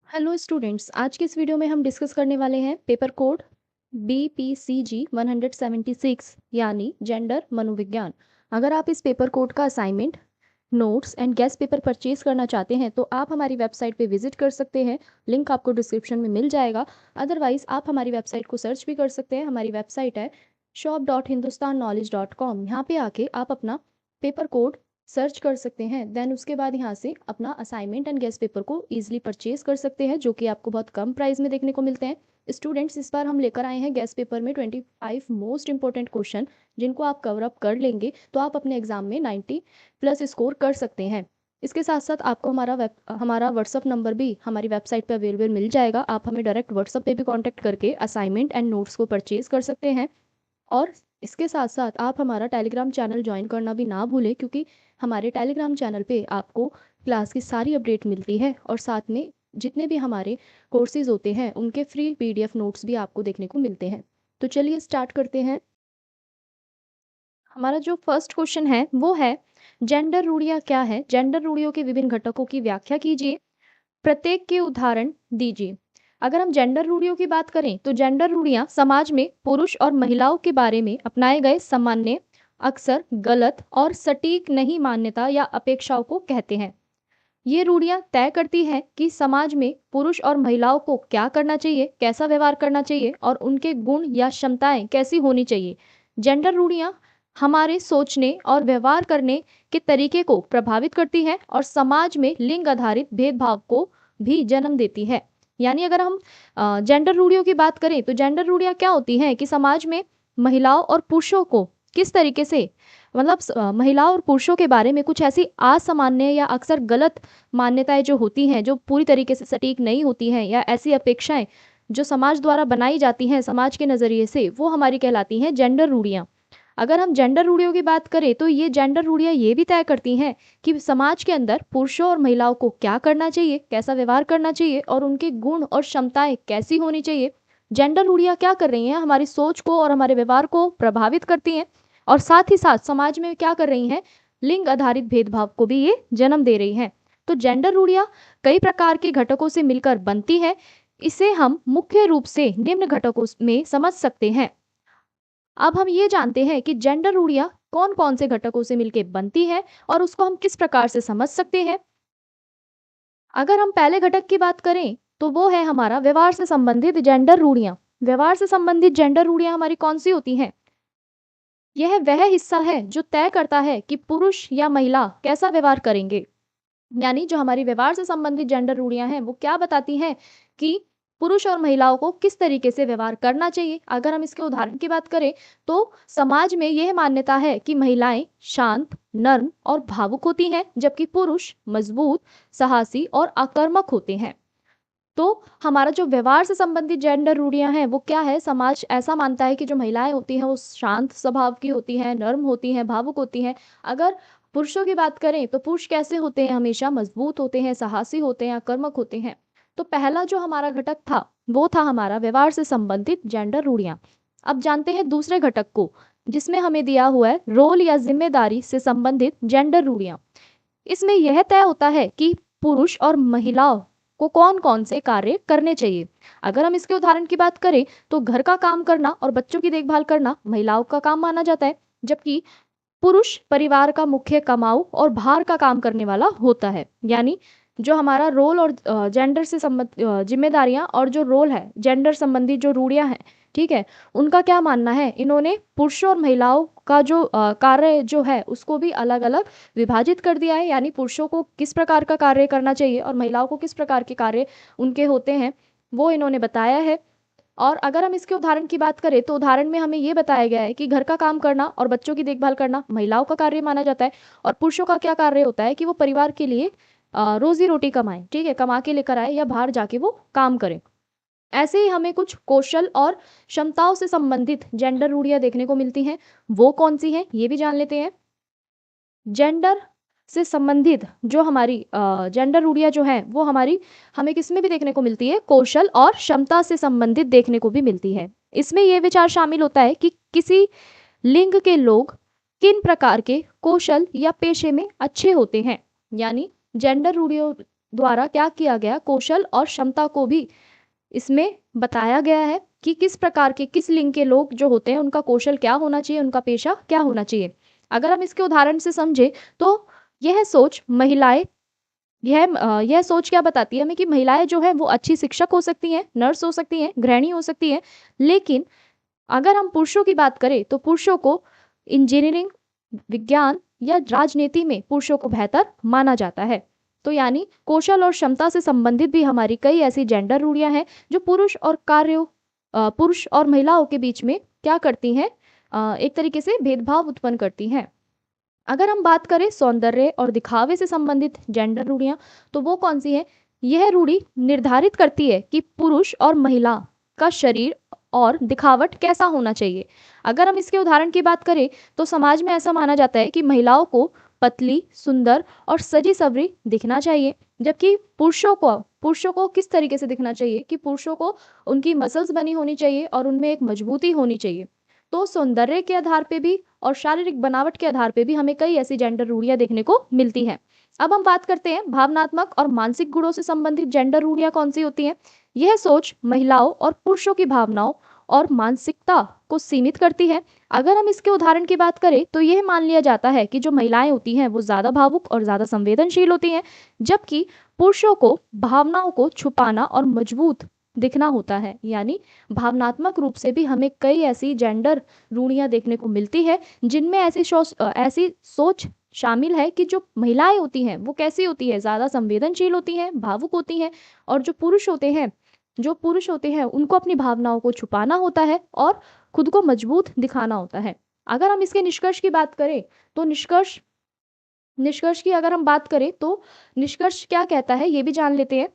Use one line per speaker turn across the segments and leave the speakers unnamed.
Hello students, आज के इस वीडियो में हम डिस्कस करने वाले हैं पेपर कोड BPCG 176 यानी जेंडर मनोविज्ञान। अगर आप इस पेपर कोड का assignment, notes and guest paper purchase करना चाहते हैं तो आप हमारी वेबसाइट पे विजिट कर सकते हैं। लिंक आपको डिस्क्रिप्शन में मिल जाएगा। अदरवाइज आप हमारी वेबसाइट को सर्च भी कर सकते हैं। हमारी वेबसाइट है shop.hindustanknowledge.com। यहाँ पे आके आप अपना पेपर कोड सर्च कर सकते हैं। देन उसके बाद यहाँ से अपना असाइनमेंट एंड गेस्ट पेपर को ईजिली परचेज कर सकते हैं, जो कि आपको बहुत कम प्राइस में देखने को मिलते हैं। स्टूडेंट्स, इस बार हम लेकर आए हैं गेस्ट पेपर में 25 मोस्ट इंपॉर्टेंट क्वेश्चन, जिनको आप कवर अप कर लेंगे तो आप अपने एग्जाम में 90 प्लस स्कोर कर सकते हैं। इसके साथ साथ आपको हमारा व्हाट्सअप नंबर भी हमारी वेबसाइट पर अवेलेबल मिल जाएगा। आप हमें डायरेक्ट व्हाट्सअप पे भी कांटेक्ट करके असाइनमेंट एंड नोट्स को परचेज कर सकते हैं। और इसके साथ साथ आप हमारा टेलीग्राम चैनल ज्वाइन करना भी ना भूलें, क्योंकि हमारे टेलीग्राम चैनल पे आपको क्लास की सारी अपडेट मिलती है और साथ में जितने भी हमारे कोर्सेज होते हैं उनके फ्री PDF नोट्स भी आपको देखने को मिलते हैं। तो चलिए स्टार्ट करते हैं। हमारा जो फर्स्ट क्वेश्चन है वो है, जेंडर रूढ़ियाँ क्या है? जेंडर रूढ़ियों के विभिन्न घटकों की व्याख्या कीजिए, प्रत्येक के उदाहरण दीजिए। अगर हम जेंडर रूढ़ियों की बात करें तो जेंडर रूढ़ियां समाज में पुरुष और महिलाओं के बारे में अपनाए गए सामान्य, अक्सर गलत और सटीक नहीं मान्यता या अपेक्षाओं को कहते हैं। ये रूढ़ियां तय करती हैं कि समाज में पुरुष और महिलाओं को क्या करना चाहिए, कैसा व्यवहार करना चाहिए और उनके गुण या क्षमताएं कैसी होनी चाहिए। जेंडर रूढ़ियां हमारे सोचने और व्यवहार करने के तरीके को प्रभावित करती हैं और समाज में लिंग आधारित भेदभाव को भी जन्म देती है। यानी अगर हम जेंडर रूढ़ियों की बात करें तो जेंडर रूढ़ियां क्या होती हैं कि समाज में महिलाओं और पुरुषों को किस तरीके से, मतलब महिलाओं और पुरुषों के बारे में कुछ ऐसी असामान्य या अक्सर गलत मान्यताएं जो होती हैं, जो पूरी तरीके से सटीक नहीं होती हैं, या ऐसी अपेक्षाएं जो समाज द्वारा बनाई जाती हैं समाज के नज़रिए से, वो हमारी कहलाती हैं जेंडर रूढ़ियाँ। अगर हम जेंडर रूढ़ियों की बात करें तो ये जेंडर रूढ़ियाँ ये भी तय करती हैं कि समाज के अंदर पुरुषों और महिलाओं को क्या करना चाहिए, कैसा व्यवहार करना चाहिए और उनके गुण और क्षमताएं कैसी होनी चाहिए। जेंडर रूढ़ियाँ क्या कर रही हैं, हमारी सोच को और हमारे व्यवहार को प्रभावित करती हैं और साथ ही साथ समाज में क्या कर रही हैं, लिंग आधारित भेदभाव को भी ये जन्म दे रही हैं। तो जेंडर रूढ़ियाँ कई प्रकार के घटकों से मिलकर बनती है। इसे हम मुख्य रूप से निम्न घटकों में समझ सकते हैं। अब हम ये जानते हैं कि जेंडर रूढ़ियाँ कौन कौन से घटकों से मिलकर बनती है और उसको हम किस प्रकार से समझ सकते हैं। अगर हम पहले घटक की बात करें तो वो है हमारा व्यवहार से संबंधित जेंडर रूढ़ियाँ। व्यवहार से संबंधित जेंडर रूढ़ियाँ हमारी कौन सी होती हैं? यह वह हिस्सा है जो तय करता है कि पुरुष या महिला कैसा व्यवहार करेंगे। यानी जो हमारी व्यवहार से संबंधित जेंडर रूढ़ियां हैं वो क्या बताती हैं कि पुरुष और महिलाओं को किस तरीके से व्यवहार करना चाहिए। अगर हम इसके उदाहरण की बात करें तो समाज में यह मान्यता है कि महिलाएं शांत, नर्म और भावुक होती हैं, जबकि पुरुष मजबूत, साहसी और आक्रामक होते हैं। तो हमारा जो व्यवहार से संबंधित जेंडर रूढ़ियां हैं वो क्या है, समाज ऐसा मानता है कि जो महिलाएं होती हैं वो शांत स्वभाव की होती हैं, नर्म होती हैं, भावुक होती हैं। अगर पुरुषों की बात करें तो पुरुष कैसे होते हैं, हमेशा मजबूत होते हैं, साहसी होते हैं, आक्रामक होते हैं। तो पहला जो हमारा घटक था वो था हमारा व्यवहार से संबंधित जेंडर रूढ़ियां। अब जानते हैं दूसरे घटक को, जिसमें हमें दिया हुआ है रोल या जिम्मेदारी से संबंधित जेंडर रूढ़ियां। इसमें यह तय होता है कि पुरुष और महिलाओं को कौन कौन से कार्य करने चाहिए। अगर हम इसके उदाहरण की बात करें तो घर का काम करना और बच्चों की देखभाल करना महिलाओं का काम माना जाता है, जबकि पुरुष परिवार का मुख्य कमाऊ और बाहर का काम करने वाला होता है। यानी जो हमारा रोल और जेंडर से संबंधित जिम्मेदारियां और जो रोल है, जेंडर संबंधी जो रूढ़ियां हैं, ठीक है, उनका क्या मानना है, इन्होंने पुरुषों और महिलाओं का जो कार्य जो है उसको भी अलग अलग विभाजित कर दिया है। यानी पुरुषों को किस प्रकार का कार्य करना चाहिए और महिलाओं को किस प्रकार के कार्य उनके होते हैं, वो इन्होंने बताया है। और अगर हम इसके उदाहरण की बात करें तो उदाहरण में हमें ये बताया गया है कि घर का काम करना और बच्चों की देखभाल करना महिलाओं का कार्य माना जाता है, और पुरुषों का क्या कार्य होता है कि वो परिवार के लिए रोजी रोटी कमाएं, ठीक है, कमा के लेकर आए या बाहर जाके वो काम करें। ऐसे ही हमें कुछ कौशल और क्षमताओं से संबंधित जेंडर रूढ़ियां देखने को मिलती हैं। वो कौन सी हैं ये भी जान लेते हैं। जेंडर से संबंधित जो हमारी जेंडर रूढ़ियाँ जो हैं वो हमारी हमें किस में भी देखने को मिलती है, कौशल और क्षमता से संबंधित देखने को भी मिलती है। इसमें यह विचार शामिल होता है कि किसी लिंग के लोग किन प्रकार के कौशल या पेशे में अच्छे होते हैं। यानी जेंडर रूढ़ियों द्वारा क्या किया गया, कौशल और क्षमता को भी इसमें बताया गया है कि किस प्रकार के, किस लिंग के लोग जो होते हैं उनका कौशल क्या होना चाहिए, उनका पेशा क्या होना चाहिए। अगर हम इसके उदाहरण से समझे तो यह सोच महिलाएं, यह सोच क्या बताती है हमें कि महिलाएं जो है वो अच्छी शिक्षक हो सकती हैं, नर्स हो सकती हैं, गृहिणी हो सकती हैं। लेकिन अगर हम पुरुषों की बात करें तो पुरुषों को इंजीनियरिंग, विज्ञान या राजनीति में पुरुषों को बेहतर माना जाता है। तो यानी कौशल और क्षमता से संबंधित भी हमारी कई ऐसी जेंडर रूढ़ियां हैं जो पुरुष और महिलाओं के बीच में क्या करती हैं, एक तरीके से भेदभाव उत्पन्न करती हैं। अगर हम बात करें सौंदर्य और दिखावे से संबंधित जेंडर रूढ़ियां, तो वो कौन सी है? यह रूढ़ी निर्धारित करती है कि पुरुष और महिला का शरीर और दिखावट कैसा होना चाहिए। अगर हम इसके उदाहरण की बात करें तो समाज में ऐसा माना जाता है कि महिलाओं को पतली, सुंदर और सजी सवरी दिखना चाहिए, जबकि पुरुषों को किस तरीके से दिखना चाहिए कि पुरुषों को उनकी मसल्स बनी होनी चाहिए और उनमें एक मजबूती होनी चाहिए। तो सौंदर्य के आधार पे भी और शारीरिक बनावट के आधार पे भी हमें कई ऐसी जेंडर रूढ़ियां देखने को मिलती हैं। अब हम बात करते हैं भावनात्मक और मानसिक गुणों से संबंधित जेंडर रूढ़ियां कौन सी होती हैं। यह सोच महिलाओं और पुरुषों की भावनाओं और मानसिकता को सीमित करती है। अगर हम इसके उदाहरण की बात करें तो यह मान लिया जाता है कि जो महिलाएं होती हैं वो ज़्यादा भावुक और ज़्यादा संवेदनशील होती हैं, जबकि पुरुषों को भावनाओं को छुपाना और मजबूत दिखना होता है। यानी भावनात्मक रूप से भी हमें कई ऐसी जेंडर रूढ़ियां देखने को मिलती है जिनमें ऐसी सोच शामिल है कि जो महिलाएं होती हैं वो कैसी होती है, ज़्यादा संवेदनशील होती हैं, भावुक होती हैं, और जो पुरुष होते हैं उनको अपनी भावनाओं को छुपाना होता है और खुद को मजबूत दिखाना होता है। अगर हम इसके निष्कर्ष की बात करें तो निष्कर्ष की अगर हम बात करें तो निष्कर्ष क्या कहता है ये भी जान लेते हैं।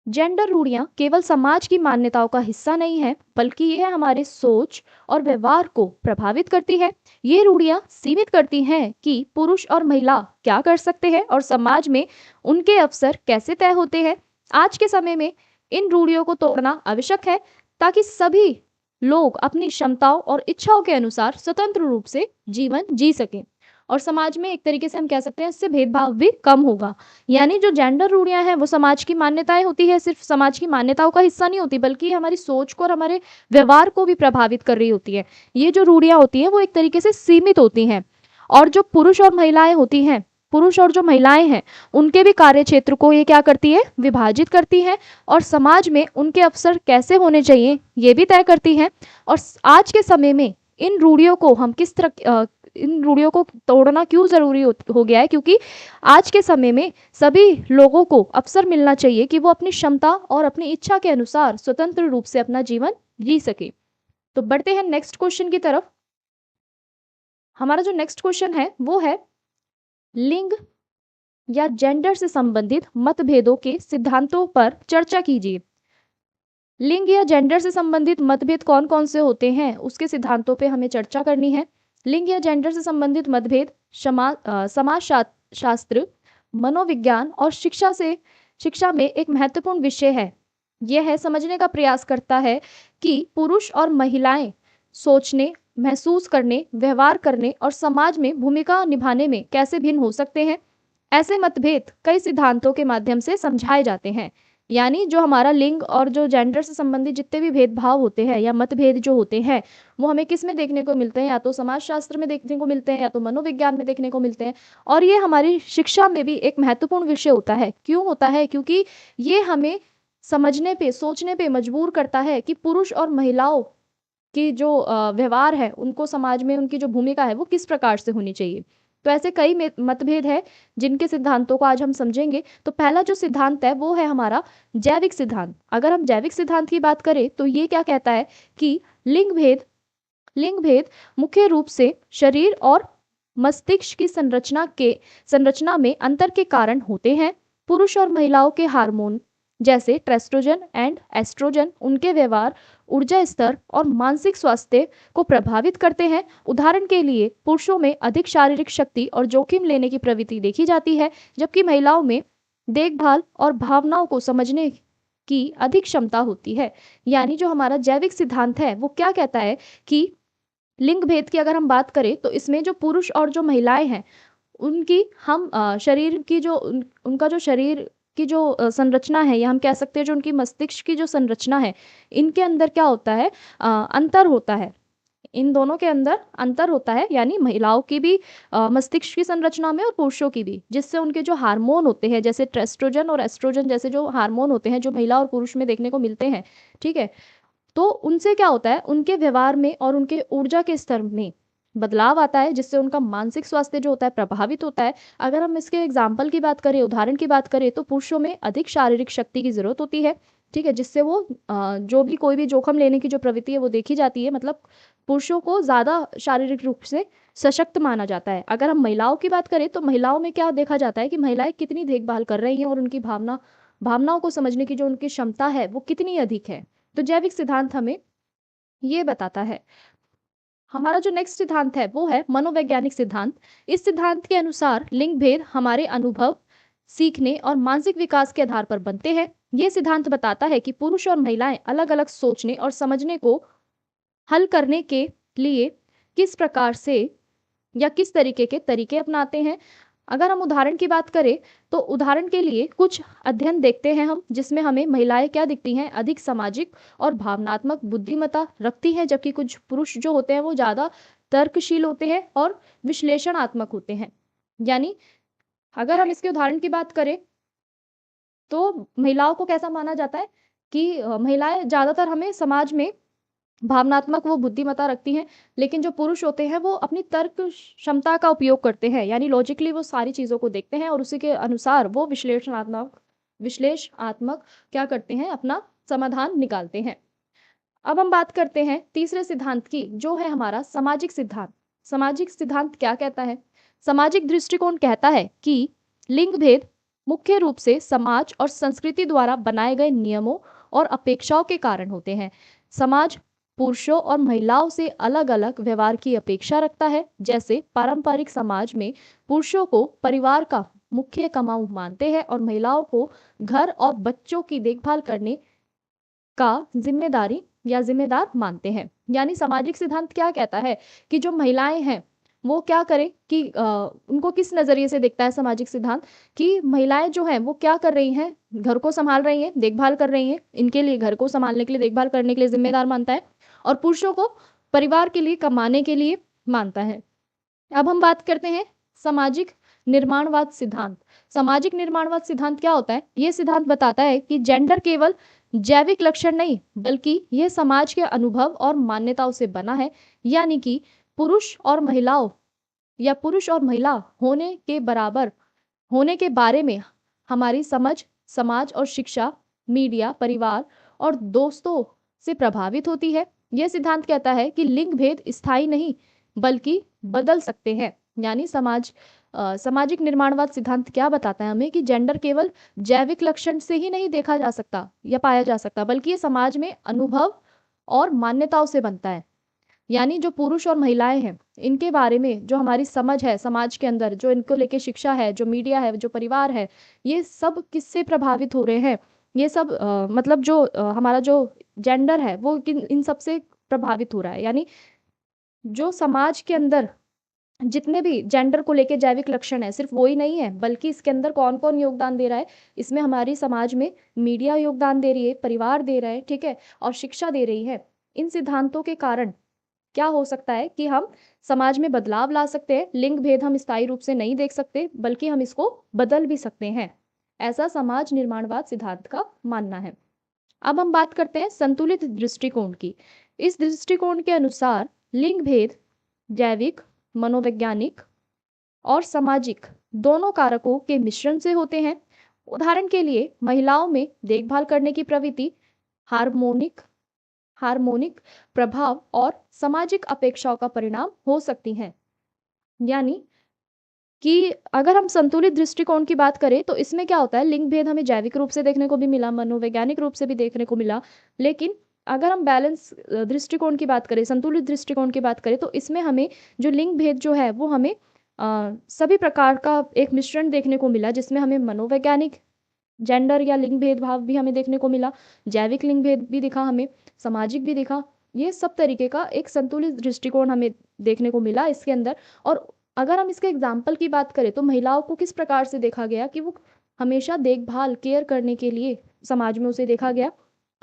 जेंडर रूढ़ियां केवल समाज की मान्यताओं का हिस्सा नहीं है, बल्कि यह हमारे सोच और व्यवहार को प्रभावित करती है। ये रूढ़ियां सीमित करती हैं कि पुरुष और महिला क्या कर सकते हैं और समाज में उनके अवसर कैसे तय होते हैं। आज के समय में इन रूढ़ियों को तोड़ना आवश्यक है ताकि सभी लोग अपनी क्षमताओं और इच्छाओं के अनुसार स्वतंत्र रूप से जीवन जी सकें और समाज में एक तरीके से हम कह सकते हैं इससे भेदभाव भी कम होगा। यानी जो जेंडर रूढ़ियां हैं वो समाज की मान्यताएं होती है, सिर्फ समाज की मान्यताओं का हिस्सा नहीं होती, बल्कि हमारी सोच को और हमारे व्यवहार को भी प्रभावित कर रही होती है। ये जो रूढ़ियां होती हैं वो एक तरीके से सीमित होती हैं, और जो पुरुष और जो महिलाएं हैं उनके भी कार्य क्षेत्र को ये क्या करती है, विभाजित करती है, और समाज में उनके अवसर कैसे होने चाहिए ये भी तय करती है। और आज के समय में इन रूढ़ियों को हम इन रूढ़ियों को तोड़ना क्यों जरूरी हो गया है, क्योंकि आज के समय में सभी लोगों को अवसर मिलना चाहिए कि वो अपनी क्षमता और अपनी इच्छा के अनुसार स्वतंत्र रूप से अपना जीवन जी सके। तो बढ़ते हैं नेक्स्ट क्वेश्चन की तरफ। हमारा जो नेक्स्ट क्वेश्चन है वो है, लिंग या जेंडर से संबंधित मतभेदों के सिद्धांतों पर चर्चा कीजिए। लिंग या जेंडर से संबंधित मतभेद कौन कौन से होते हैं उसके सिद्धांतों पे हमें चर्चा करनी है। लिंग या जेंडर से संबंधित मतभेद शास्त्र, मनोविज्ञान और शिक्षा में एक महत्वपूर्ण विषय है। यह समझने का प्रयास करता है कि पुरुष और महिलाएं सोचने, महसूस करने, व्यवहार करने और समाज में भूमिका निभाने में कैसे भिन्न हो सकते हैं। ऐसे मतभेद कई सिद्धांतों के माध्यम से समझाए जाते हैं। यानी जो हमारा लिंग और जो जेंडर से संबंधित जितने भी भेदभाव होते हैं या मतभेद जो होते हैं वो हमें किस में देखने को मिलते हैं, या तो समाजशास्त्र में देखने को मिलते हैं या तो मनोविज्ञान में देखने को मिलते हैं। और ये हमारी शिक्षा में भी एक महत्वपूर्ण विषय होता है। क्यों होता है? क्योंकि ये हमें समझने पे, सोचने पे मजबूर करता है कि पुरुष और महिलाओं की जो व्यवहार है, उनको समाज में उनकी जो भूमिका है वो किस प्रकार से होनी चाहिए। तो ऐसे कई मतभेद है जिनके सिद्धांतों को आज हम समझेंगे। तो पहला जो सिद्धांत है वो है हमारा जैविक सिद्धांत। अगर हम जैविक सिद्धांत की बात करें तो ये क्या कहता है कि लिंग भेद मुख्य रूप से शरीर और मस्तिष्क की संरचना में अंतर के कारण होते हैं। पुरुष और महिलाओं के हार्मोन जैसे टेस्ट्रोजन एंड एस्ट्रोजन उनके व्यवहार, ऊर्जा स्तर और मानसिक स्वास्थ्य को प्रभावित करते हैं। उदाहरण के लिए पुरुषों में अधिक शारीरिक शक्ति और जोखिम लेने की प्रवृत्ति देखी जाती है, जबकि महिलाओं में देखभाल और भावनाओं को समझने की अधिक क्षमता होती है। यानी जो हमारा जैविक सिद्धांत है वो क्या कहता है कि लिंग भेद की अगर हम बात करें तो इसमें जो पुरुष और जो महिलाएं हैं उनकी हम शरीर की जो उनका जो शरीर की जो संरचना है, या हम कह सकते हैं जो उनकी मस्तिष्क की जो संरचना है, इनके अंदर क्या होता है, अंतर होता है। इन दोनों के अंदर अंतर होता है, यानी महिलाओं की भी मस्तिष्क की संरचना में और पुरुषों की भी, जिससे उनके जो हार्मोन होते हैं, जैसे टेस्ट्रोजन और एस्ट्रोजन जैसे जो हार्मोन होते हैं, जो महिला और पुरुष में देखने को मिलते हैं, ठीक है, तो उनसे क्या होता है, उनके व्यवहार में और उनके ऊर्जा के स्तर में बदलाव आता है, जिससे उनका मानसिक स्वास्थ्य जो होता है प्रभावित होता है। अगर हम इसके एग्जाम्पल की बात करें, उदाहरण की बात करें, तो पुरुषों में अधिक शारीरिक शक्ति की जरूरत होती है, ठीक है, जिससे वो जो भी कोई भी जोखिम लेने की जो प्रवृत्ति है वो देखी जाती है, मतलब पुरुषों को ज़्यादा शारीरिक रूप से सशक्त माना जाता है। अगर हम महिलाओं की बात करें, तो महिलाओं में क्या देखा जाता है कि महिलाएं कितनी देखभाल कर रही हैं और उनकी भावनाओं को समझने की जो उनकी क्षमता है वो कितनी अधिक है। तो जैविक सिद्धांत हमें ये बताता है। हमारा जो नेक्स्ट सिद्धांत है वो है मनोवैज्ञानिक सिद्धांत। इस सिद्धांत के अनुसार लिंग भेद हमारे अनुभव, सीखने और मानसिक विकास के आधार पर बनते हैं। ये सिद्धांत बताता है कि पुरुष और महिलाएं अलग अलग सोचने और समझने को हल करने के लिए किस प्रकार से या किस तरीके के तरीके अपनाते हैं। अगर हम उदाहरण की बात करें, तो उदाहरण के लिए कुछ अध्ययन देखते हैं हम, जिसमें हमें महिलाएं क्या दिखती हैं, अधिक सामाजिक और भावनात्मक बुद्धिमत्ता रखती हैं, जबकि कुछ पुरुष जो होते हैं वो ज़्यादा तर्कशील होते हैं और विश्लेषणात्मक होते हैं। यानी अगर हम इसके उदाहरण की बात करें, तो महिलाओं को कैसा माना जाता है कि महिलाएं ज़्यादातर हमें समाज में भावनात्मक वो बुद्धिमत्ता रखती हैं, लेकिन जो पुरुष होते हैं वो अपनी तर्क क्षमता का उपयोग करते हैं, यानी लॉजिकली वो सारी चीज़ों को देखते हैं और उसी के अनुसार वो विश्लेषणात्मक क्या करते हैं, अपना समाधान निकालते हैं। अब हम बात करते हैं तीसरे सिद्धांत की, जो है हमारा सामाजिक सिद्धांत। सामाजिक सिद्धांत क्या कहता है? सामाजिक दृष्टिकोण कहता है कि लिंग भेद मुख्य रूप से समाज और संस्कृति द्वारा बनाए गए नियमों और अपेक्षाओं के कारण होते हैं। समाज पुरुषों और महिलाओं से अलग अलग व्यवहार की अपेक्षा रखता है। जैसे पारंपरिक समाज में पुरुषों को परिवार का मुख्य कमाऊ मानते हैं और महिलाओं को घर और बच्चों की देखभाल करने का जिम्मेदार मानते हैं। यानी सामाजिक सिद्धांत क्या कहता है कि जो महिलाएं हैं वो क्या करें कि उनको किस नजरिए से देखता है सामाजिक सिद्धांत, कि महिलाएं जो हैं वो क्या कर रही हैं, घर को संभाल रही हैं, देखभाल कर रही हैं, इनके लिए घर को संभालने के लिए, देखभाल करने के लिए जिम्मेदार मानता है, और पुरुषों को परिवार के लिए, कमाने के लिए मानता है। अब हम बात करते हैं सामाजिक निर्माणवाद सिद्धांत। सामाजिक निर्माणवाद सिद्धांत क्या होता है? ये सिद्धांत बताता है कि जेंडर केवल जैविक लक्षण नहीं, बल्कि यह समाज के अनुभव और मान्यताओं से बना है। यानी कि पुरुष और महिलाओं या पुरुष और महिला होने के बराबर होने के बारे में हमारी समझ समाज और शिक्षा, मीडिया, परिवार और दोस्तों से प्रभावित होती है। यह सिद्धांत कहता है कि लिंग भेद स्थायी नहीं बल्कि बदल सकते हैं। यानी सामाजिक निर्माणवाद सिद्धांत क्या बताता है हमें कि जेंडर केवल जैविक लक्षण से ही नहीं देखा जा सकता या पाया जा सकता, बल्कि ये समाज में अनुभव और मान्यताओं से बनता है। यानी जो पुरुष और महिलाएं हैं, इनके बारे में जो हमारी समझ है समाज के अंदर, जो इनको लेके शिक्षा है, जो मीडिया है, जो परिवार है, ये सब किससे प्रभावित हो रहे हैं? ये सब मतलब जो हमारा जो जेंडर है वो इन सब से प्रभावित हो रहा है। यानी जो समाज के अंदर जितने भी जेंडर को लेके जैविक लक्षण है, सिर्फ वो ही नहीं है, बल्कि इसके अंदर कौन कौन योगदान दे रहा है, इसमें हमारी समाज में मीडिया योगदान दे रही है, परिवार दे रहा है, ठीक है, और शिक्षा दे रही है। इन सिद्धांतों के कारण क्या हो सकता है कि हम समाज में बदलाव ला सकते हैं। लिंग भेद हम स्थायी रूप से नहीं देख सकते, बल्कि हम इसको बदल भी सकते हैं। ऐसा समाज निर्माणवाद सिद्धांत का मानना है। अब हम बात करते हैं संतुलित दृष्टिकोण की। इस दृष्टिकोण के अनुसार लिंग भेद जैविक, मनोवैज्ञानिक और सामाजिक दोनों कारकों के मिश्रण से होते हैं। उदाहरण के लिए महिलाओं में देखभाल करने की प्रवृत्ति हार्मोनिक हार्मोनिक प्रभाव और सामाजिक अपेक्षाओं का परिणाम हो सकती हैं। यानी कि अगर हम संतुलित दृष्टिकोण की बात करें, तो इसमें क्या होता है, लिंग भेद हमें जैविक रूप से देखने को भी मिला, मनोवैज्ञानिक रूप से भी देखने को मिला, लेकिन अगर हम बैलेंस दृष्टिकोण की बात करें, संतुलित दृष्टिकोण की बात करें, तो इसमें हमें जो लिंग भेद जो है वो हमें सभी प्रकार का एक मिश्रण देखने को मिला, जिसमें हमें मनोवैज्ञानिक जेंडर या लिंग भेदभाव भी हमें देखने को मिला, जैविक लिंग भेद भी दिखा हमें, सामाजिक भी दिखा। ये सब तरीके का एक संतुलित दृष्टिकोण हमें देखने को मिला इसके अंदर। और अगर हम इसके एग्जाम्पल की बात करें, तो महिलाओं को किस प्रकार से देखा गया कि वो हमेशा देखभाल केयर करने के लिए समाज में उसे देखा गया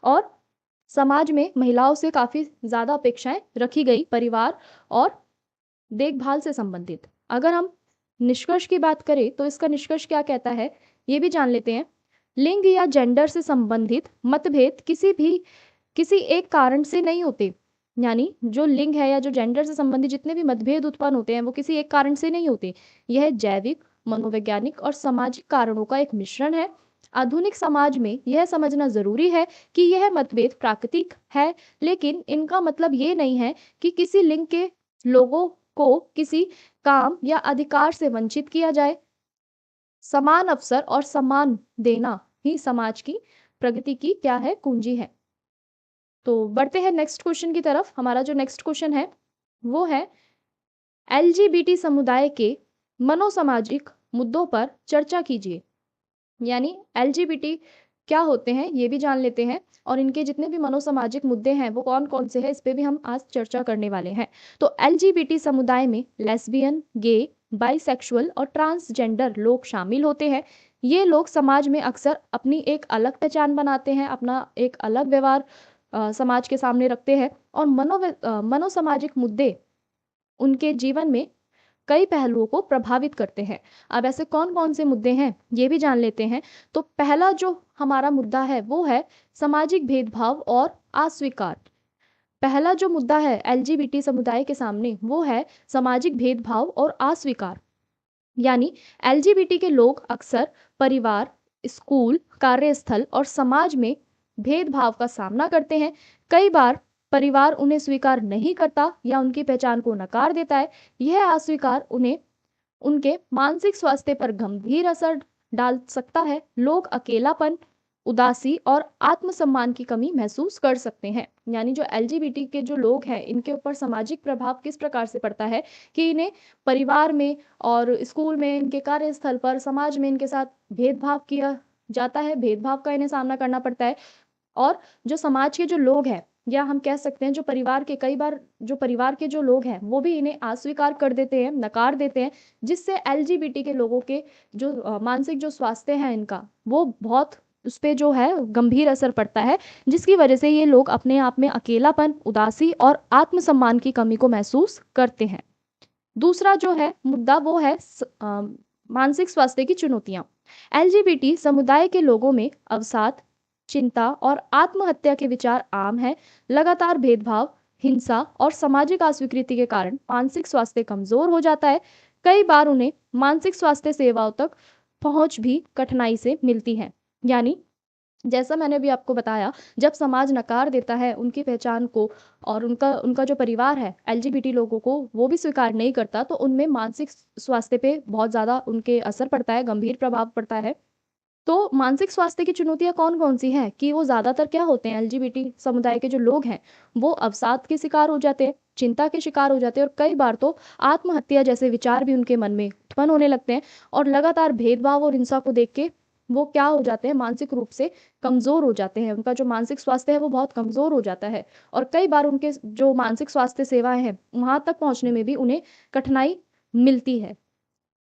और समाज में महिलाओं से काफ़ी ज़्यादा अपेक्षाएं रखी गई परिवार और देखभाल से संबंधित। अगर हम निष्कर्ष की बात करें तो इसका निष्कर्ष क्या कहता है ये भी जान लेते हैं। लिंग या जेंडर से संबंधित मतभेद किसी एक कारण से नहीं होते। यानी जो लिंग है या जो जेंडर से संबंधित जितने भी मतभेद उत्पन्न होते हैं वो किसी एक कारण से नहीं होते। यह जैविक, मनोवैज्ञानिक और सामाजिक कारणों का एक मिश्रण है। आधुनिक समाज में यह समझना जरूरी है कि यह मतभेद प्राकृतिक है, लेकिन इनका मतलब ये नहीं है कि किसी लिंग के लोगों को किसी काम या अधिकार से वंचित किया जाए। समान अवसर और सम्मान देना ही समाज की प्रगति की क्या है कुंजी है। तो बढ़ते हैं नेक्स्ट क्वेश्चन की तरफ। हमारा जो नेक्स्ट क्वेश्चन है वो है एलजीबीटी समुदाय के मनोसामाजिक मुद्दों पर चर्चा कीजिए। यानी एलजीबीटी क्या होते हैं ये भी जान लेते हैं और इनके जितने भी मनोसामाजिक मुद्दे हैं वो कौन कौन से हैं इस पे भी हम आज चर्चा करने वाले हैं। तो एलजीबीटी समुदाय में लेस्बियन, गे, बाइसेक्सुअल और ट्रांसजेंडर लोग शामिल होते हैं। ये लोग समाज में अक्सर अपनी एक अलग पहचान बनाते हैं, अपना एक अलग व्यवहार समाज के सामने रखते हैं और मनोसामाजिक मुद्दे उनके जीवन में कई पहलुओं को प्रभावित करते हैं। अब ऐसे कौन कौन से मुद्दे हैं ये भी जान लेते हैं। तो पहला जो हमारा मुद्दा है वो है सामाजिक भेदभाव और अस्वीकार। पहला जो मुद्दा है एलजीबीटी समुदाय के सामने वो है सामाजिक भेदभाव और अस्वीकार। यानी एलजीबीटी के लोग अक्सर परिवार, स्कूल, कार्यस्थल और समाज में भेदभाव का सामना करते हैं। कई बार परिवार उन्हें स्वीकार नहीं करता या उनकी पहचान को नकार देता है। यह अस्वीकार उन्हें उनके मानसिक स्वास्थ्य पर गंभीर असर डाल सकता है। लोग अकेलापन, उदासी और आत्मसम्मान की कमी महसूस कर सकते हैं। यानी जो एलजीबीटी के जो लोग हैं इनके ऊपर सामाजिक प्रभाव किस प्रकार से पड़ता है कि इन्हें परिवार में और स्कूल में, इनके कार्यस्थल पर, समाज में इनके साथ भेदभाव किया जाता है, भेदभाव का इन्हें सामना करना पड़ता है। और जो समाज के जो लोग हैं या हम कह सकते हैं जो परिवार के कई बार जो परिवार के जो लोग हैं वो भी इन्हें अस्वीकार कर देते हैं, नकार देते हैं, जिससे एलजीबीटी के लोगों के जो मानसिक जो स्वास्थ्य है इनका वो बहुत उस पे जो है गंभीर असर पड़ता है, जिसकी वजह से ये लोग अपने आप में अकेलापन, उदासी और आत्मसम्मान की कमी को महसूस करते हैं। दूसरा जो है मुद्दा वो है मानसिक स्वास्थ्य की चुनौतियां। एलजीबीटी समुदाय के लोगों में अवसाद, चिंता और आत्महत्या के विचार आम है। लगातार भेदभाव, हिंसा और सामाजिक अस्वीकृति के कारण मानसिक स्वास्थ्य कमजोर हो जाता है। कई बार उन्हें मानसिक स्वास्थ्य सेवाओं तक पहुंच भी कठिनाई से मिलती है। यानी जैसा मैंने भी आपको बताया, जब समाज नकार देता है उनकी पहचान को और उनका उनका जो परिवार है एलजीबीटी लोगों को वो भी स्वीकार नहीं करता, तो उनमें मानसिक स्वास्थ्य पे बहुत ज़्यादा उनके असर पड़ता है, गंभीर प्रभाव पड़ता है। तो मानसिक स्वास्थ्य की चुनौतियाँ कौन-कौन सी हैं कि वो ज़्यादातर क्या होते हैं एलजीबीटी समुदाय के जो लोग हैं, वो अवसाद के शिकार हो जाते हैं, चिंता के शिकार हो जाते हैं और कई बार तो आत्महत्या जैसे विचार भी उनके मन में उत्पन्न होने लगते हैं और लगातार भेदभाव और हिंसा को देख के वो क्या हो जाते हैं मानसिक रूप से कमज़ोर हो जाते हैं। उनका जो मानसिक स्वास्थ्य है वो बहुत कमज़ोर हो जाता है और कई बार उनके जो मानसिक स्वास्थ्य सेवाएँ हैं, वहाँ तक पहुँचने में भी उन्हें कठिनाई मिलती है।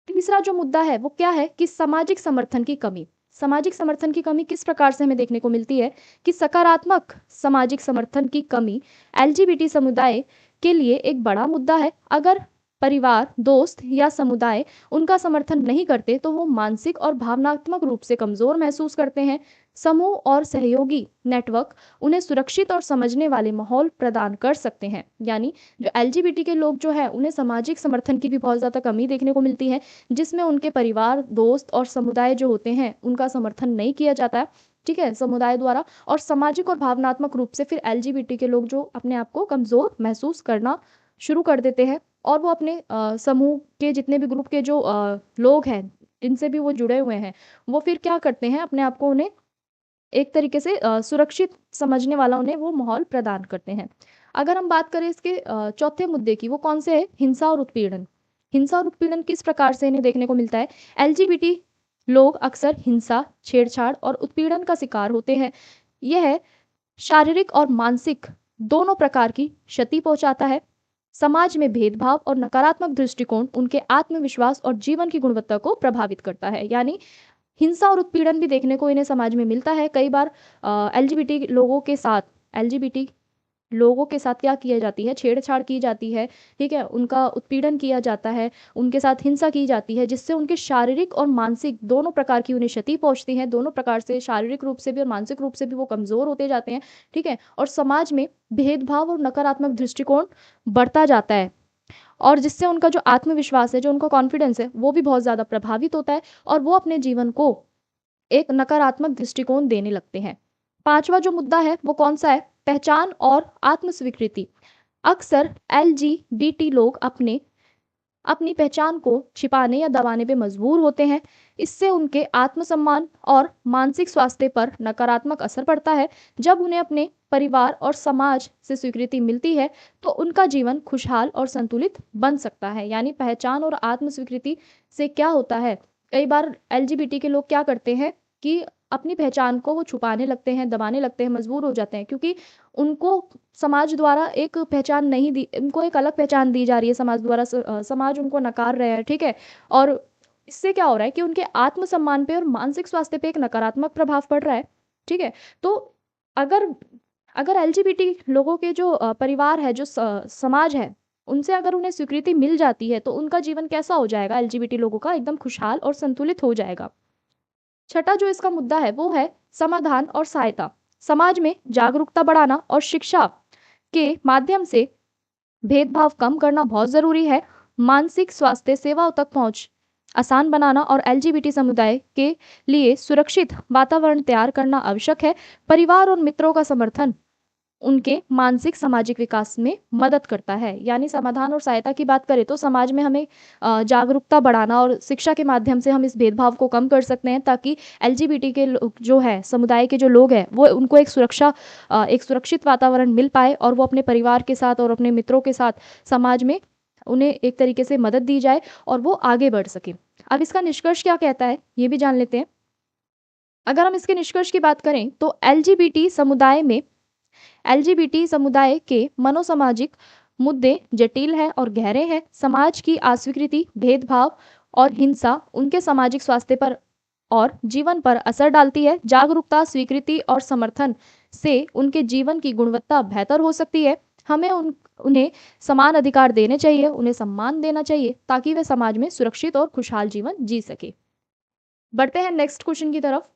तीसरा जो मुद्दा है वो क्या है कि सामाजिक समर्थन की कमी। सामाजिक समर्थन की कमी किस प्रकार से हमें देखने को मिलती है कि सकारात्मक सामाजिक समर्थन की कमी एलजीबीटी समुदाय के लिए एक बड़ा मुद्दा है। अगर परिवार, दोस्त या समुदाय उनका समर्थन नहीं करते तो वो मानसिक और भावनात्मक रूप से कमजोर महसूस करते हैं। समूह और सहयोगी नेटवर्क उन्हें सुरक्षित और समझने वाले माहौल प्रदान कर सकते हैं। यानी जो एलजीबीटी के लोग जो है उन्हें सामाजिक समर्थन की भी बहुत ज़्यादा कमी देखने को मिलती है, जिसमें उनके परिवार, दोस्त और समुदाय जो होते हैं उनका समर्थन नहीं किया जाता है, ठीक है, समुदाय द्वारा। और सामाजिक और भावनात्मक रूप से फिर एलजीबीटी के लोग जो अपने आप को कमज़ोर महसूस करना शुरू कर देते हैं और वो अपने समूह के जितने भी ग्रुप के जो लोग हैं जिनसे भी वो जुड़े हुए हैं वो फिर क्या करते हैं अपने आप को उन्हें एक तरीके से सुरक्षित समझने वाला उन्हें वो माहौल प्रदान करते हैं। अगर हम बात करें इसके चौथे मुद्दे की, वो कौन से है? हिंसा और उत्पीड़न। हिंसा और उत्पीड़न किस प्रकार से इन्हें देखने को मिलता है? एलजीबीटी लोग अक्सर हिंसा, छेड़छाड़ और उत्पीड़न का शिकार होते हैं। यह शारीरिक और मानसिक दोनों प्रकार की क्षति पहुंचाता है। समाज में भेदभाव और नकारात्मक दृष्टिकोण उनके आत्मविश्वास और जीवन की गुणवत्ता को प्रभावित करता है। यानी हिंसा और उत्पीड़न भी देखने को इन्हें समाज में मिलता है। कई बार एलजीबीटी लोगों के साथ क्या किया जाती है, छेड़छाड़ की जाती है, ठीक है? उनका उत्पीड़न किया जाता है, उनके साथ हिंसा की जाती है, जिससे उनके शारीरिक और मानसिक दोनों प्रकार की उन्हें क्षति पहुँचती है। दोनों प्रकार से शारीरिक रूप से भी और मानसिक रूप से भी वो कमज़ोर होते जाते हैं, ठीक है? और समाज में भेदभाव और नकारात्मक दृष्टिकोण बढ़ता जाता है और जिससे उनका जो आत्मविश्वास है, जो उनका कॉन्फिडेंस है, वो भी बहुत ज़्यादा प्रभावित होता है और वो अपने जीवन को एक नकारात्मक दृष्टिकोण देने लगते हैं। 5वां जो मुद्दा है वो कौन-सा है? पहचान और आत्म-स्वीकृति। अक्सर एलजीबीटी लोग अपनी पहचान को छिपाने या दबाने पे मजबूर होते हैं। इससे उनके आत्मसम्मान और मानसिक स्वास्थ्य पर नकारात्मक असर पड़ता है। जब उन्हें अपने परिवार और समाज से स्वीकृति मिलती है, तो उनका जीवन खुशहाल और संतुलित बन सकता है। यानी पहचान और आत्म-स्वीकृति से क्या होता है, कई बार एलजीबीटी के लोग क्या करते हैं कि अपनी पहचान को वो छुपाने लगते हैं, दबाने लगते हैं, मजबूर हो जाते हैं क्योंकि उनको समाज द्वारा एक पहचान नहीं दी, उनको एक अलग पहचान दी जा रही है समाज द्वारा, समाज उनको नकार रहे हैं, ठीक है? और इससे क्या हो रहा है कि उनके आत्मसम्मान पे और मानसिक स्वास्थ्य पे एक नकारात्मक प्रभाव पड़ रहा है, ठीक है? तो अगर अगर एलजीबीटी लोगों के जो परिवार है, जो समाज है, उनसे अगर उन्हें स्वीकृति मिल जाती है, तो उनका जीवन कैसा हो जाएगा? एलजीबीटी लोगों का एकदम खुशहाल और संतुलित हो जाएगा। छठा जो इसका मुद्दा है वो है समाधान और सहायता। समाज में जागरूकता बढ़ाना और शिक्षा के माध्यम से भेदभाव कम करना बहुत ज़रूरी है। मानसिक स्वास्थ्य सेवाओं तक पहुंच आसान बनाना और एलजीबीटी समुदाय के लिए सुरक्षित वातावरण तैयार करना आवश्यक है। परिवार और मित्रों का समर्थन उनके मानसिक सामाजिक विकास में मदद करता है। यानी समाधान और सहायता की बात करें तो समाज में हमें जागरूकता बढ़ाना और शिक्षा के माध्यम से हम इस भेदभाव को कम कर सकते हैं, ताकि एलजीबीटी के लोग जो है, समुदाय के जो लोग हैं, वो उनको एक सुरक्षित वातावरण मिल पाए और वो अपने परिवार के साथ और अपने मित्रों के साथ समाज में उन्हें एक तरीके से मदद दी जाए और वो आगे बढ़ सके। अब इसका निष्कर्ष क्या कहता है, ये भी जान लेते हैं। अगर हम इसके निष्कर्ष की बात करें तो एलजीबीटी समुदाय के मनोसामाजिक मुद्दे जटिल हैं और गहरे हैं। समाज की अस्वीकृति, भेदभाव और हिंसा उनके सामाजिक स्वास्थ्य पर और जीवन पर असर डालती है। जागरूकता, स्वीकृति और समर्थन से उनके जीवन की गुणवत्ता बेहतर हो सकती है। हमें उन्हें समान अधिकार देने चाहिए, उन्हें सम्मान देना चाहिए, ताकि वे समाज में सुरक्षित और खुशहाल जीवन जी सके। बढ़ते हैं नेक्स्ट क्वेश्चन की तरफ।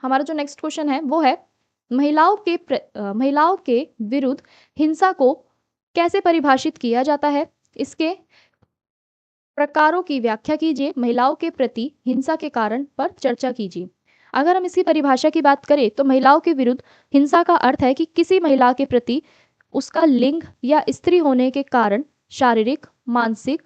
हमारा जो नेक्स्ट क्वेश्चन है वो है महिलाओं के विरुद्ध हिंसा को कैसे परिभाषित किया जाता है? इसके प्रकारों की व्याख्या कीजिए। महिलाओं के प्रति हिंसा के कारण पर चर्चा कीजिए। अगर हम इसकी परिभाषा की बात करें तो महिलाओं के विरुद्ध हिंसा का अर्थ है कि किसी महिला के प्रति उसका लिंग या स्त्री होने के कारण शारीरिक, मानसिक,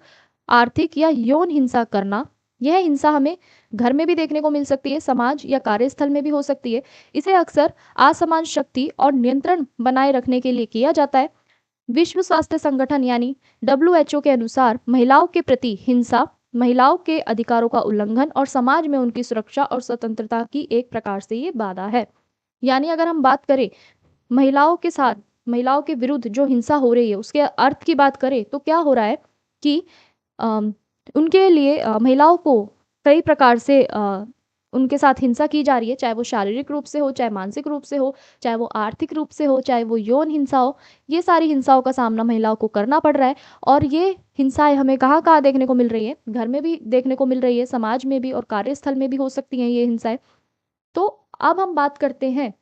आर्थिक या यौन हिंसा करना। यह हिंसा हमें घर में भी देखने को मिल सकती है, समाज या कार्यस्थल में भी हो सकती है। इसे अक्सर असमान शक्ति और नियंत्रण बनाए रखने के लिए किया जाता है। विश्व स्वास्थ्य संगठन यानी WHO के अनुसार महिलाओं के प्रति हिंसा महिलाओं के अधिकारों का उल्लंघन और समाज में उनकी सुरक्षा और स्वतंत्रता की एक प्रकार से ये बाधा है। यानी अगर हम बात करें महिलाओं के विरुद्ध जो हिंसा हो रही है, उसके अर्थ की बात करें तो क्या हो रहा है कि उनके लिए महिलाओं को कई प्रकार से उनके साथ हिंसा की जा रही है, चाहे वो शारीरिक रूप से हो, चाहे मानसिक रूप से हो, चाहे वो आर्थिक रूप से हो, चाहे वो यौन हिंसा हो। ये सारी हिंसाओं का सामना महिलाओं को करना पड़ रहा है और ये हिंसाएं हमें कहाँ कहाँ देखने को मिल रही है? घर में भी देखने को मिल रही है, समाज में भी और कार्यस्थल में भी हो सकती हैं ये हिंसाएं। तो अब हम बात करते हैं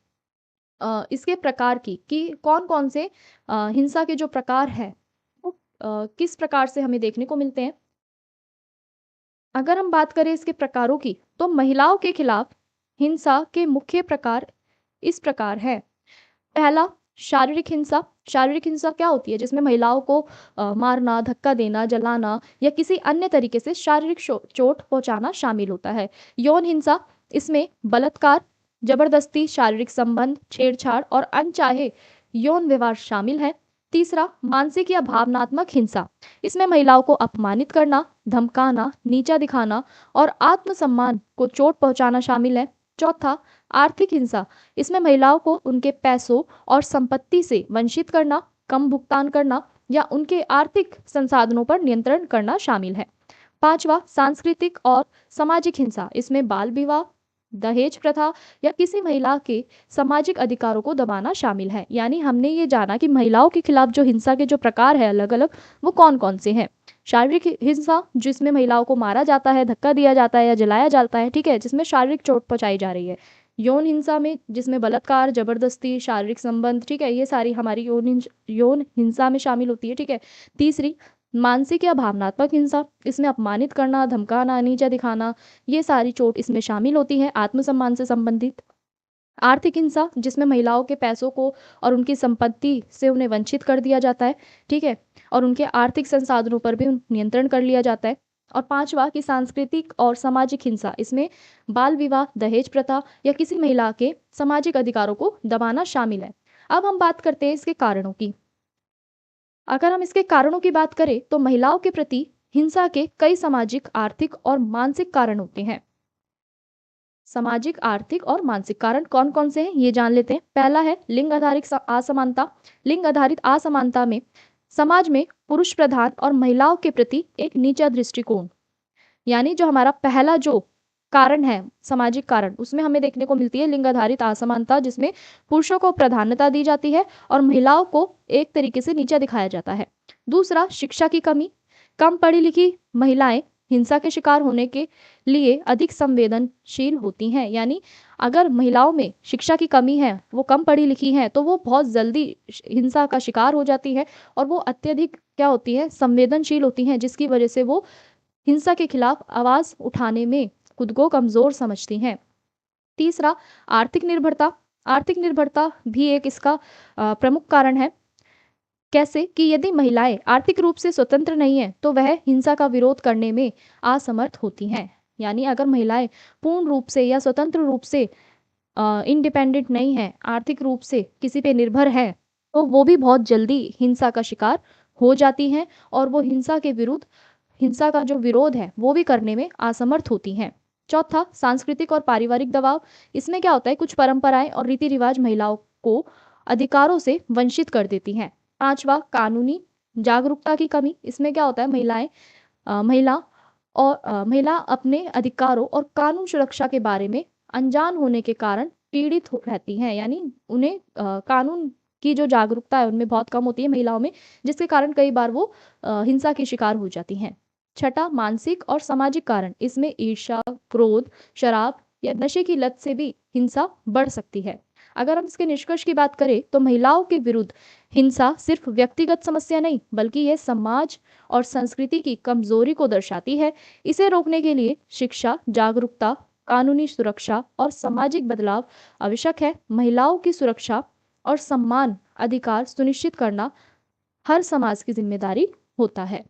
इसके प्रकार की कि कौन कौन से हिंसा के जो प्रकार हैं वो किस प्रकार से हमें देखने को मिलते हैं। अगर हम बात करें इसके प्रकारों की तो महिलाओं के खिलाफ हिंसा के मुख्य प्रकार इस प्रकार है। पहला, शारीरिक हिंसा। शारीरिक हिंसा क्या होती है? जिसमें महिलाओं को मारना, धक्का देना, जलाना या किसी अन्य तरीके से शारीरिक चोट पहुंचाना शामिल होता है। यौन हिंसा, इसमें बलात्कार, जबरदस्ती, शारीरिक संबंध, छेड़छाड़ और अनचाहे यौन व्यवहार शामिल है। तीसरा, मानसिक या भावनात्मक हिंसा। इसमें महिलाओं को अपमानित करना, धमकाना, नीचा दिखाना और आत्मसम्मान को चोट पहुंचाना शामिल है। चौथा, आर्थिक हिंसा। इसमें महिलाओं को उनके पैसों और संपत्ति से वंचित करना, कम भुगतान करना या उनके आर्थिक संसाधनों पर नियंत्रण करना शामिल है। 5वां सांस्कृतिक और सामाजिक हिंसा, इसमें बाल विवाह, दहेज प्रथा या किसी महिला के सामाजिक अधिकारों को दबाना शामिल है। यानी हमने ये जाना कि महिलाओं के खिलाफ जो हिंसा के जो प्रकार है अलग अलग, वो कौन कौन से हैं। शारीरिक हिंसा, जिसमें महिलाओं को मारा जाता है, धक्का दिया जाता है या जलाया जाता है, ठीक है, जिसमें शारीरिक चोट पहुंचाई जा रही है। यौन हिंसा में, जिसमें बलात्कार, जबरदस्ती, शारीरिक संबंध, ठीक है, ये सारी हमारी यौन हिंसा में शामिल होती है, ठीक है। तीसरी मानसिक या भावनात्मक हिंसा, इसमें अपमानित करना, धमकाना, नीचा दिखाना, ये सारी चोट इसमें शामिल होती है, आत्मसम्मान से संबंधित। आर्थिक हिंसा, जिसमें महिलाओं के पैसों को और उनकी संपत्ति से उन्हें वंचित कर दिया जाता है, ठीक है, और उनके आर्थिक संसाधनों पर भी नियंत्रण कर लिया जाता है। और 5वां की सांस्कृतिक और सामाजिक हिंसा, इसमें बाल विवाह, दहेज प्रथा या किसी महिला के सामाजिक अधिकारों को दबाना शामिल है। अब हम बात करते हैं इसके कारणों की। अगर हम इसके कारणों की बात करें तो महिलाओं के प्रति हिंसा के कई सामाजिक, आर्थिक और मानसिक कारण होते हैं। सामाजिक, आर्थिक और मानसिक कारण कौन कौन से हैं ये जान लेते हैं। पहला है लिंग आधारित असमानता। लिंग आधारित असमानता में समाज में पुरुष प्रधान और महिलाओं के प्रति एक नीचा दृष्टिकोण, यानी जो हमारा पहला जो कारण है सामाजिक कारण, उसमें हमें देखने को मिलती है लिंग आधारित असमानता, जिसमें पुरुषों को प्राधान्यता दी जाती है और महिलाओं को एक तरीके से नीचा दिखाया जाता है। दूसरा, शिक्षा की कमी। कम पढ़ी लिखी महिलाएं हिंसा के शिकार होने के लिए अधिक संवेदनशील होती हैं। यानी अगर महिलाओं में शिक्षा की कमी है, वो कम पढ़ी लिखी हैं, तो वो बहुत जल्दी हिंसा का शिकार हो जाती है और वो अत्यधिक क्या होती है, संवेदनशील होती हैं, जिसकी वजह से वो हिंसा के खिलाफ आवाज उठाने में खुद को कमजोर समझती हैं। तीसरा, आर्थिक निर्भरता। आर्थिक निर्भरता भी एक इसका प्रमुख कारण है। कैसे कि यदि महिलाएं आर्थिक रूप से स्वतंत्र नहीं है तो वह हिंसा का विरोध करने में असमर्थ होती हैं। यानी अगर महिलाएं पूर्ण रूप से या स्वतंत्र रूप से इंडिपेंडेंट नहीं है, आर्थिक रूप से किसी पे निर्भर है, तो वो भी बहुत जल्दी हिंसा का शिकार हो जाती हैं और वो हिंसा के विरुद्ध, हिंसा का जो विरोध है वो भी करने में असमर्थ होती हैं। चौथा, सांस्कृतिक और पारिवारिक दबाव। इसमें क्या होता है, कुछ परंपराएं और रीति रिवाज महिलाओं को अधिकारों से वंचित कर देती हैं। पांचवा, कानूनी जागरूकता की कमी। इसमें क्या होता है, महिला अपने अधिकारों और कानून सुरक्षा के बारे में अनजान होने के कारण पीड़ित हो रहती हैं। यानी उन्हें कानून की जो जागरूकता है उनमें बहुत कम होती है महिलाओं में, जिसके कारण कई बार वो हिंसा की शिकार हो जाती हैं। छठा, मानसिक और सामाजिक कारण। इसमें ईर्ष्या, क्रोध, शराब या नशे की लत से भी हिंसा बढ़ सकती है। अगर हम इसके निष्कर्ष की बात करें तो महिलाओं के विरुद्ध हिंसा सिर्फ व्यक्तिगत समस्या नहीं, बल्कि यह समाज और संस्कृति की कमजोरी को दर्शाती है। इसे रोकने के लिए शिक्षा, जागरूकता, कानूनी सुरक्षा और सामाजिक बदलाव आवश्यक है। महिलाओं की सुरक्षा और सम्मान अधिकार सुनिश्चित करना हर समाज की जिम्मेदारी होता है।